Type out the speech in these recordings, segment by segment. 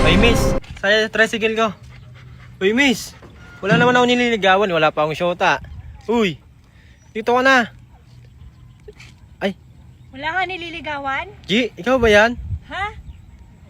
Uy, miss. Saya tricycle ko. Uy, miss. Wala naman ako nililigawan. Wala pa akong syota. Uy. Dito ka na. Ay. Wala ka nililigawan? G, ikaw ba yan? Ha?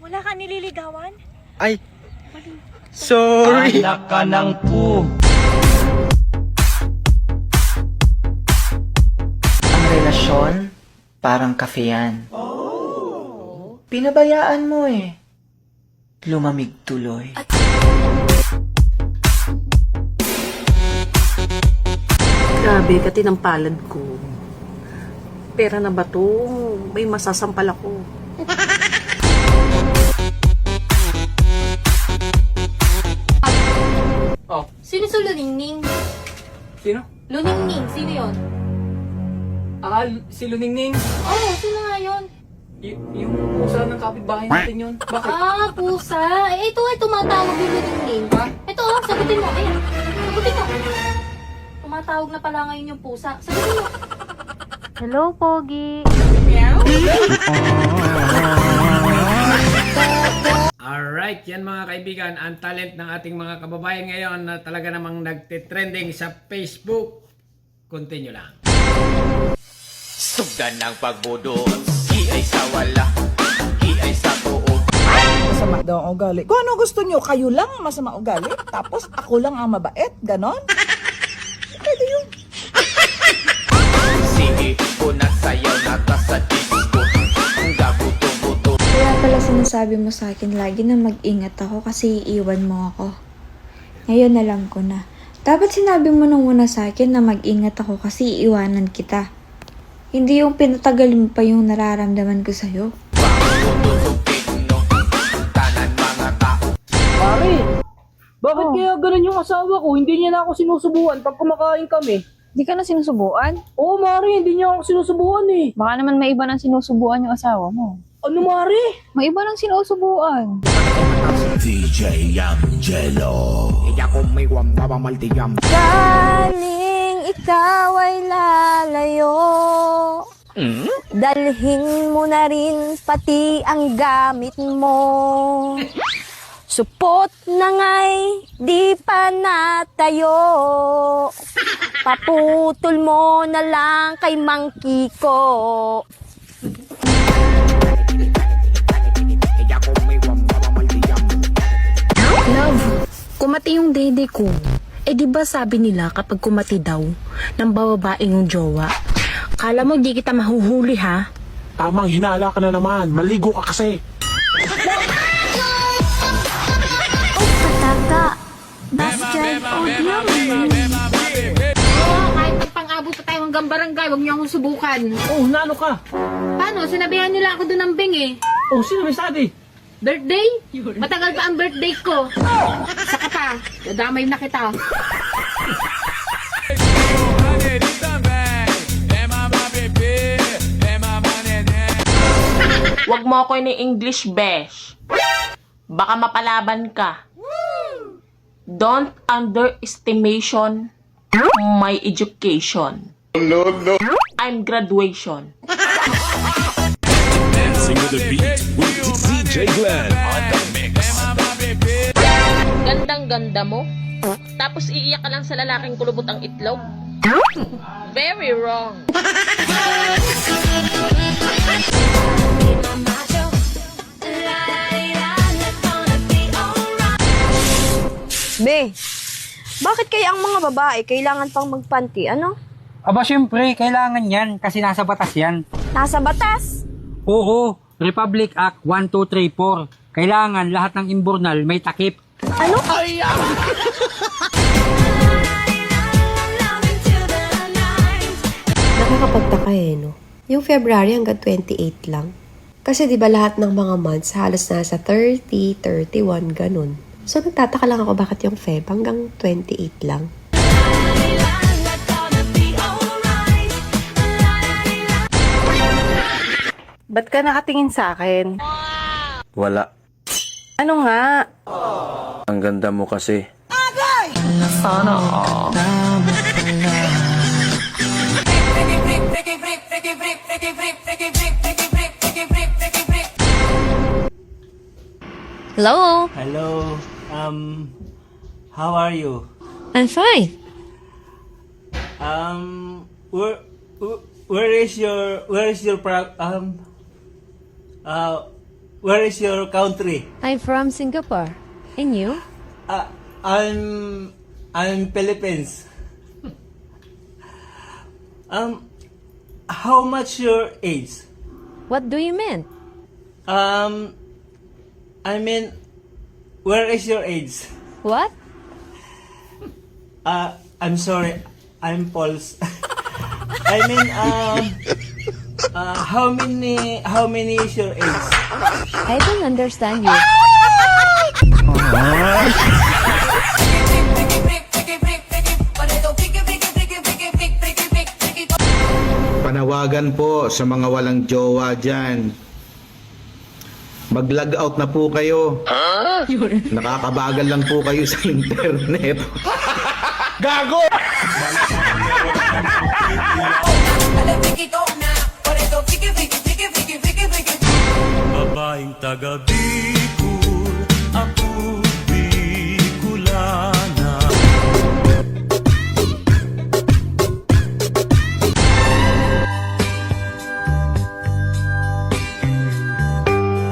Wala ka nililigawan? Ay. Sorry. Anak ka ng pu. Ang relasyon, parang kafe yan. Pinabayaan mo eh. Lumamig tuloy. Grabe, katinang palad ko. Pera na ba to? May masasampal ako. Oh, Sino si Luningning? sino? Luningning, sino yon? Si Luningning. Oh, sino nga yun? Yung pusa ng kapitbahay natin yun. Bakit? Ah, pusa. Eh, ito ay tumatawag yung Luningning. Ha? Ito, oh, sagutin mo. Ayan, sagutin mo. Tumatawag na pala ngayon yung pusa. Sagutin mo. Hello, Pogi. Alright, yan mga kaibigan, ang talent ng ating mga kababayan ngayon na talaga namang nagtitrending sa Facebook. Continue lang. Sugdan ng pagbudot, di ay sa wala, di ay sa tuog. Masama daw ang ugali. Kung ano gusto nyo, kayo lang ang masama ugali, tapos ako lang ang mabait, ganon? Pwede yun. Sige, punat sayaw na ta sa disco, ang gabuto-buto. Kaya pala sinasabi mo sa akin lagi na mag-ingat ako kasi iiwan mo ako. Ngayon alam ko na. Dapat sinabi mo nung una sa akin na mag-ingat ako kasi iiwanan kita. Hindi yung pinatagal mo pa yung nararamdaman ko sa'yo. Tanan mga tao. Pare, bakit kaya ganun yung asawa ko? Hindi niya na ako sinusubuan pag kumakain kami. Di ka na sinusubuan? Oo, Mari, hindi niya ako sinusubuan eh. Baka naman may iba nang sinusubuan yung asawa mo. Ano, Mari? May iba nang sinusubuan. DJ Angelo. Iya ko may wamba maltiyam. Galing ikaw ay lalayo. Dalhin mo na rin pati ang gamit mo. Supot na nga'y di pa natayo. Paputol mo na lang kay Mang Kiko. Iya ko may wamba maltiyam. Love, kumati yung dede ko. Eh di ba sabi nila kapag kumati daw, nang bababae yung jowa. Kala mo di kita mahuhuli ha? Tamang hinala ka na naman. Maligo ka kasi. Pataka. Bastian Audio. Oo, kahit pang-abot pa tayo hanggang barangay, huwag niyo akong subukan. Oh, nalo ka. Paano? Sinabihan nila ako doon ng Bing eh. Oh, sino may sabi? Birthday? Matagal pa ang birthday ko. Saka pa, dadamay na kita. Huwag mo ako ni English besh. Baka mapalaban ka. Don't underestimation my education. No. I'm graduation. Dancing with the beat with DJ Glenn on the mix. Gandang-ganda mo. Tapos iiyak ka lang sa lalaking kulubot ang itlog. Very wrong. Be, bakit kaya ang mga babae kailangan pang magpanty? Ano? Aba, syempre, kailangan yan kasi nasa batas yan. Nasa batas? Oo, Republic Act 1234. Kailangan lahat ng imbornal may takip. Ano? Nakakapagtaka no? Yung February hanggang 28 lang. Kasi di ba lahat ng mga months halos nasa 30, 31, ganun. So nagtataka lang ako bakit yung Feb hanggang 28 lang. Ba't ka nakatingin sa akin? Wala. Ano nga? Ang ganda mo kasi. Sana Hello? Hello. How are you? I'm fine. Where is your country? I'm from Singapore. And you? I'm Philippines. How much your age? What do you mean? I mean, where is your age? What? I'm sorry, I'm false. I mean, how many is your age? I don't understand you. Panawagan po sa mga walang jowa dyan. Mag-log out na po kayo. Nakakabagal lang po kayo sa internet. Gago! Babaeng taga Bicol, ako Bicolana.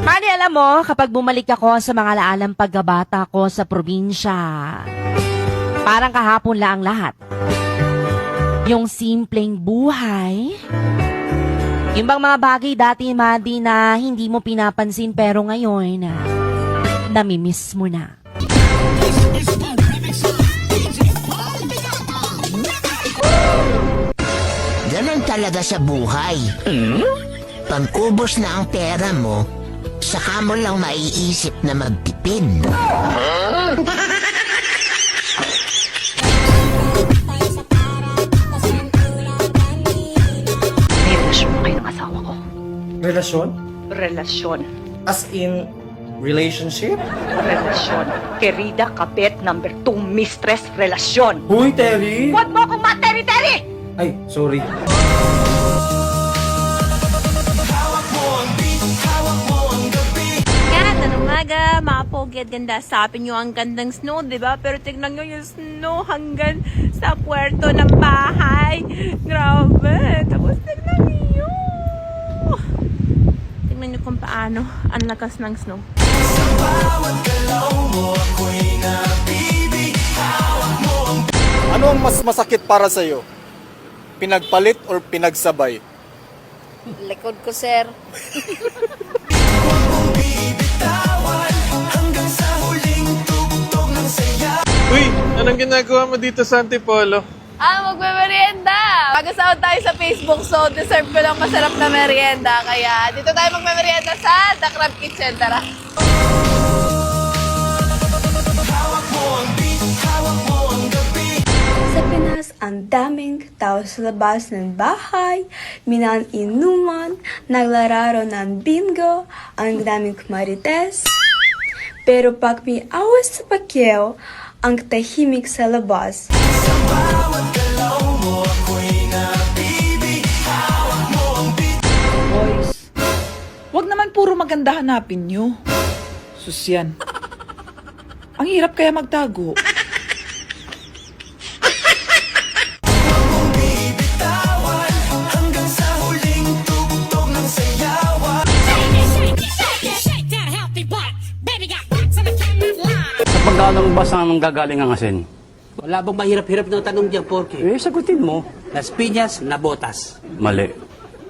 Mani, alam mo, kapag bumalik ako sa mga laalang pagkabata ko sa probinsya, parang kahapon lang ang lahat. Yung simpleng buhay, yung bang mga bagay dati, Madi, na hindi mo pinapansin pero ngayon, namimiss mo na. Ganon talaga sa buhay. Pag-ubos na ang pera mo, saka mo lang maiisip na magtipid. May relasyon na kayo ng asawa ko. Relasyon? Relasyon. As in, relationship? Relasyon. Querida Kapet number 2 mistress relasyon. Huy, Terry! Huwag mo akong materi-teri! Ay, sorry. Yan, anong umaga, mga pogi at ganda. Sabi nyo ang gandang snow, di ba? Pero tignan nyo yung snow hanggang sa puerto ng bahay. Grabe. Tapos tignan nyo. Tignan nyo kung paano ang lakas ng snow. Ano ang mas masakit para sa'yo? Pinagpalit or pinagsabay? Likod ko, sir. Uy, anong ginagawa mo dito sa Antipolo? Magme-merienda! Mag-asawa tayo sa Facebook, so deserve ko lang masarap na merienda. Kaya dito tayo magme-merienda sa The Crab Kitchen. Tara! Sa Pinas, ang daming tao sa labas ng bahay, minang inuman, naglararo ng bingo, ang daming kumarites. Pero pag may awas sa pakyaw, ang tahimik sa labas. Boys, wag naman puro maganda hanapin nyo. Susyan. Ang hirap kaya magtago. Sa pagkaanong basa nang gagaling ang asin? Wala bang mahirap-hirap na tanong dyan, Porky? Sagutin mo. Las piñas na botas. Mali.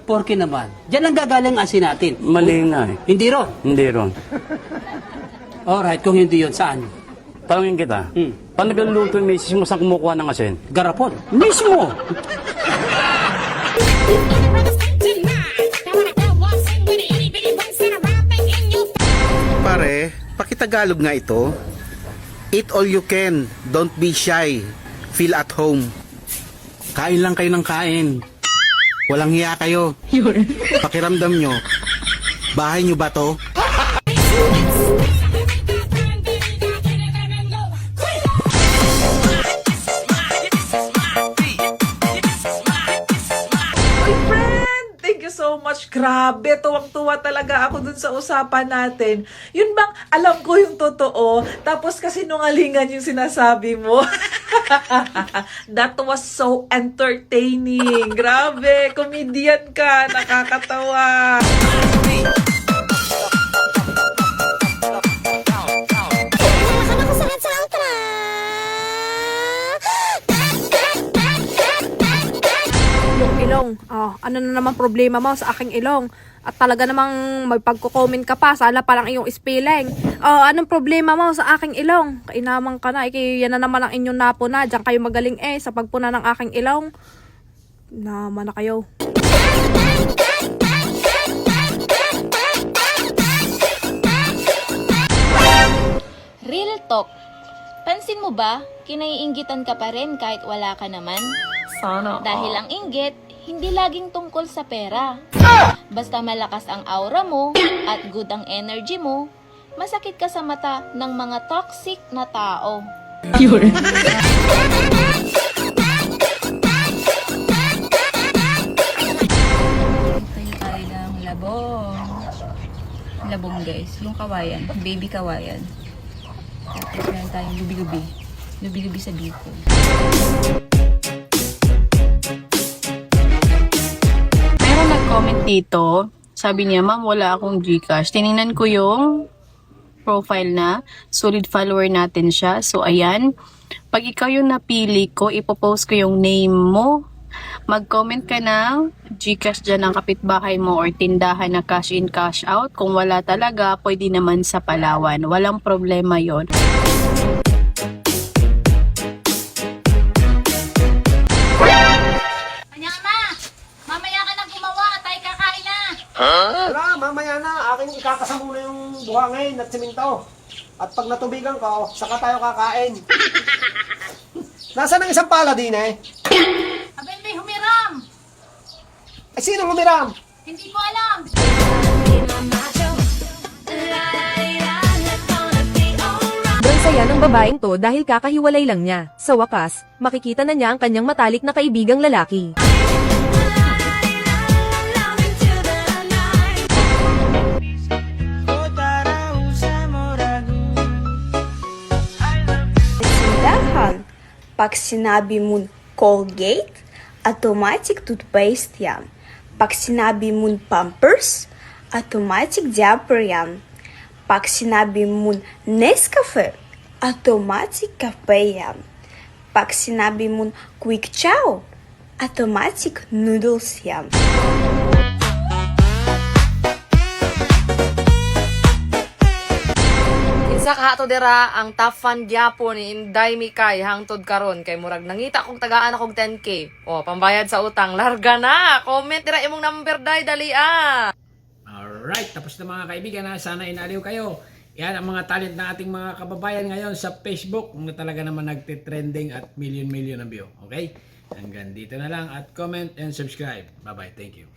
Porky naman. Diyan ang gagaling ang asin natin. Mali nga eh. Hindi ron. Hindi ron. Alright, kung hindi yun, saan? Tanungin kita. Paano nagluluto yung misis mo saan kumukuha ng asin? Garapon. Mismo! Pare, pakitagalog nga ito. Eat all you can. Don't be shy. Feel at home. Kain lang kayo ng kain. Walang hiya kayo. Pakiramdam nyo. Bahay nyo ba to? My friend! Thank you so much. Grabe, tuwang-tuwa talaga ako dun sa usapan natin. Yun bang alam ko yung totoo, tapos kasi nungalingan yung sinasabi mo. That was so entertaining. Grabe, comedian ka, nakakatawa. Yung ilong. Ano na naman problema mo sa aking ilong? At talaga namang may pagko-comment ka pa, sala pa lang iyong spelling. Anong problema mo sa aking ilong? Kainamang ka na, yan na naman ang inyong napuna. Diyan kayo magaling sa pagpuna ng aking ilong. Naman na kayo. Real talk. Pansin mo ba, kinaiinggitan ka pa rin kahit wala ka naman? Sana. Dahil ang inggit, hindi laging tungkol sa pera. Basta malakas ang aura mo at good ang energy mo, masakit ka sa mata ng mga toxic na tao. Tayo tayo ng labong. Labong guys, yung kawayan, baby kawayan. Tapos meron tayong lubi-lubi. Lubi-lubi sa biko. Meron nag-comment dito. Sabi niya, ma'am, wala akong Gcash. Tiningnan ko yung profile na. Solid follower natin siya. So, ayan. Pag ikaw yung napili ko, ipopost ko yung name mo. Mag-comment ka ng Gcash dyan ng kapitbahay mo or tindahan na cash in, cash out. Kung wala talaga, pwede naman sa Palawan. Walang problema yon. Mamaya ka na gumawa at tayo kakain na. Wala, mamaya na. Aking ikakasa muna yung buhangin at siminto. At pag natubigan ko, saka tayo kakain. Nasaan ang isang pala din eh? Abay, may humiram. Ay, sino humiram? Hindi ko alam. Sobrang saya ng babaeng to dahil kakahiwalay lang niya. Sa wakas, makikita na niya ang kanyang matalik na kaibigang lalaki. Sindahan, pag sinabi mo Colgate, automatic toothpaste yan. Pag sinabi mo Pampers, automatic diaper yan. Pag sinabi mo Nescafe, automatic kape yan. Pag sinabi mo Quick Chow, automatic noodles yan. Kinsa kahato dira ang top fan gyapon ni Inday Mikay hangtod karon kay murag nangita kong tagaan akong 10k. Pambayad sa utang, larga na. Comment dira imong number dali Alright, tapos na mga kaibigan na sana inaliw kayo. Yan ang mga talent ng ating mga kababayan ngayon sa Facebook na talaga naman nagtitrending at million ang view. Okay? Hanggang dito na lang at comment and subscribe. Bye-bye. Thank you.